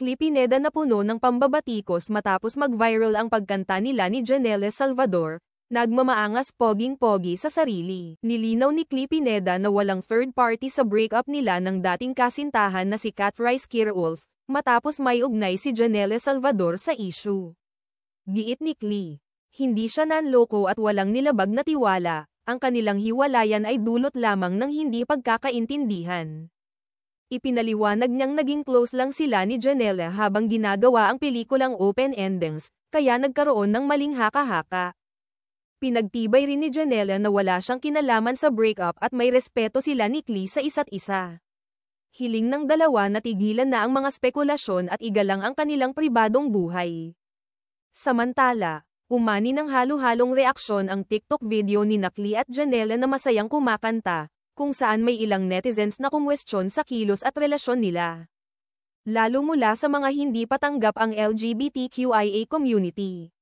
Klee Pineda na puno ng pambabatikos matapos mag-viral ang pagkanta nila ni Janelle Salvador, nagmamaangas poging-pogi sa sarili. Nilinaw ni Klee Pineda na walang third party sa breakup nila ng dating kasintahan na si Kat Rice Kirolf, matapos may ugnay si Janelle Salvador sa issue. Giit ni Klee, hindi siya nanloko at walang nilabag na tiwala, ang kanilang hiwalayan ay dulot lamang ng hindi pagkakaintindihan. Ipinaliwanag niyang naging close lang sila ni Janelle habang ginagawa ang pelikulang Open Endings, kaya nagkaroon ng maling haka-haka. Pinagtibay rin ni Janelle na wala siyang kinalaman sa breakup at may respeto sila ni Klee sa isa't isa. Hiling ng dalawa na tigilan na ang mga spekulasyon at igalang ang kanilang pribadong buhay. Samantala, umani ng halo-halong reaksyon ang TikTok video ni Klee at Janelle na masayang kumakanta, kung saan may ilang netizens na kumwestiyon sa kilos at relasyon nila. Lalo mula sa mga hindi patanggap ang LGBTQIA community.